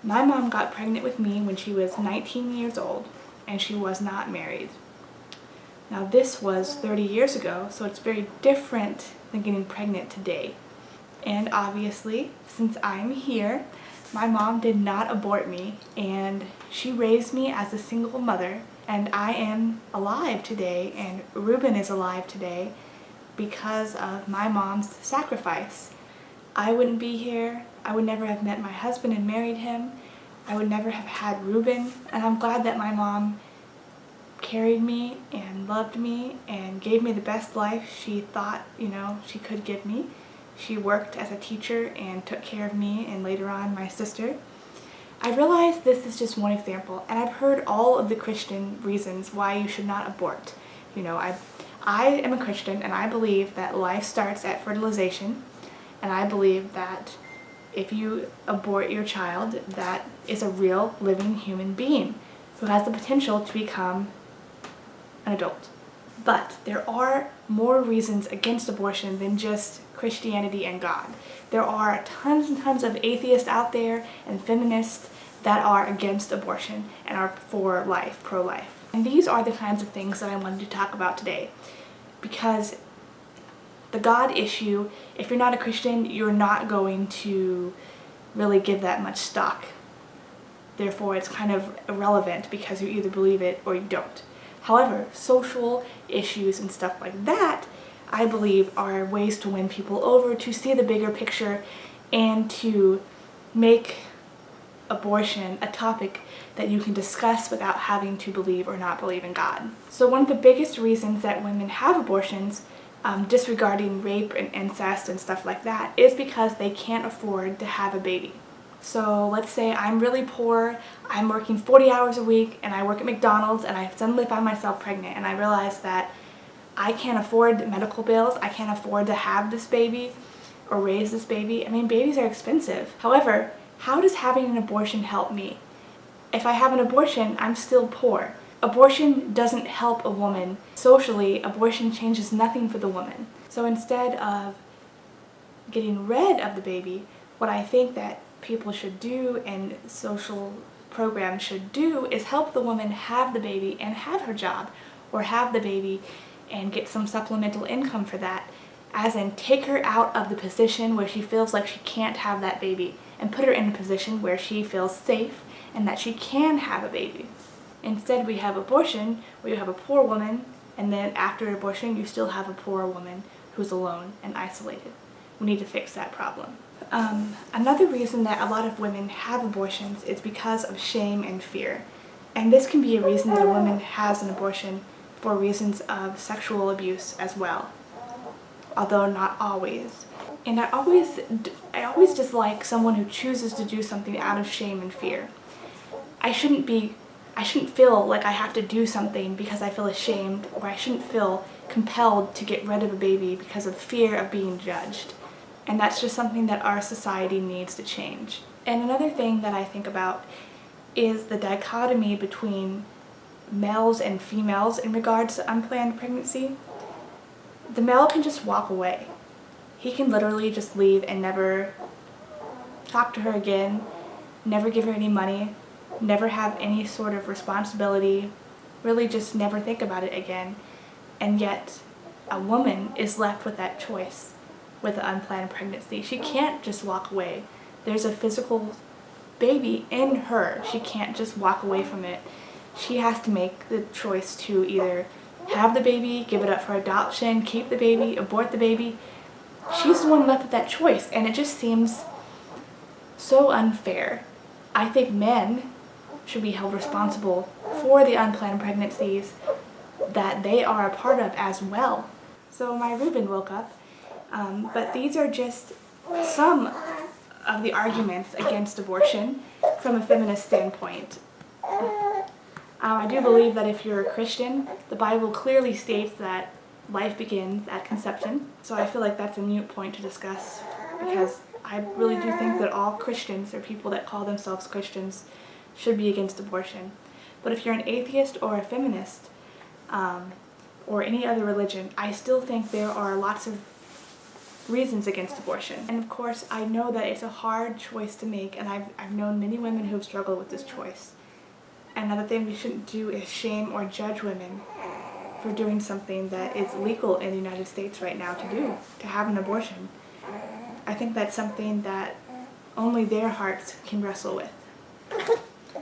My mom got pregnant with me when she was 19 years old, and she was not married. Now this was 30 years ago, so it's very different than getting pregnant today. And obviously, since I'm here, my mom did not abort me, and she raised me as a single mother, and I am alive today, and Ruben is alive today because of my mom's sacrifice. I wouldn't be here, I would never have met my husband and married him, I would never have had Ruben, and I'm glad that my mom carried me and loved me and gave me the best life she thought, she could give me. She worked as a teacher and took care of me and later on my sister. I realize this is just one example, and I've heard all of the Christian reasons why you should not abort. I am a Christian, and I believe that life starts at fertilization, and I believe that if you abort your child, that is a real living human being who has the potential to become an adult. But there are more reasons against abortion than just Christianity and God. There are tons and tons of atheists out there and feminists that are against abortion and are for life, pro-life. And these are the kinds of things that I wanted to talk about today, because the God issue, if you're not a Christian, you're not going to really give that much stock. Therefore, it's kind of irrelevant because you either believe it or you don't. However, social issues and stuff like that, I believe, are ways to win people over, to see the bigger picture, and to make abortion a topic that you can discuss without having to believe or not believe in God. So one of the biggest reasons that women have abortions, disregarding rape and incest and stuff like that, is because they can't afford to have a baby. So let's say I'm really poor, I'm working 40 hours a week, and I work at McDonald's, and I suddenly find myself pregnant, and I realize that I can't afford medical bills, I can't afford to have this baby or raise this baby. I mean, babies are expensive. However, how does having an abortion help me? If I have an abortion, I'm still poor. Abortion doesn't help a woman. Socially, abortion changes nothing for the woman. So instead of getting rid of the baby, what I think that people should do and social programs should do is help the woman have the baby and have her job, or have the baby and get some supplemental income for that, as in take her out of the position where she feels like she can't have that baby and put her in a position where she feels safe and that she can have a baby. Instead, we have abortion where you have a poor woman, and then after abortion you still have a poor woman who's alone and isolated. We need to fix that problem. Another reason that a lot of women have abortions is because of shame and fear. And this can be a reason that a woman has an abortion for reasons of sexual abuse as well, although not always. And I always dislike someone who chooses to do something out of shame and fear. I shouldn't feel like I have to do something because I feel ashamed, or I shouldn't feel compelled to get rid of a baby because of fear of being judged. And that's just something that our society needs to change. And another thing that I think about is the dichotomy between males and females in regards to unplanned pregnancy. The male can just walk away. He can literally just leave and never talk to her again, never give her any money, never have any sort of responsibility, really just never think about it again. And yet, a woman is left with that choice with an unplanned pregnancy. She can't just walk away. There's a physical baby in her. She can't just walk away from it. She has to make the choice to either have the baby, give it up for adoption, keep the baby, abort the baby. She's the one left with that choice, and it just seems so unfair. I think men should be held responsible for the unplanned pregnancies that they are a part of as well. So my Reuben woke up, but these are just some of the arguments against abortion from a feminist standpoint. I do believe that if you're a Christian, the Bible clearly states that life begins at conception. So I feel like that's a moot point to discuss, because I really do think that all Christians, or people that call themselves Christians, should be against abortion. But if you're an atheist or a feminist, or any other religion, I still think there are lots of reasons against abortion. And of course, I know that it's a hard choice to make, and I've known many women who've struggled with this choice. Another thing we shouldn't do is shame or judge women for doing something that is legal in the United States right now to do, to have an abortion. I think that's something that only their hearts can wrestle with.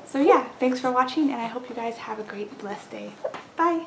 So yeah, thanks for watching, and I hope you guys have a great, blessed day. Bye!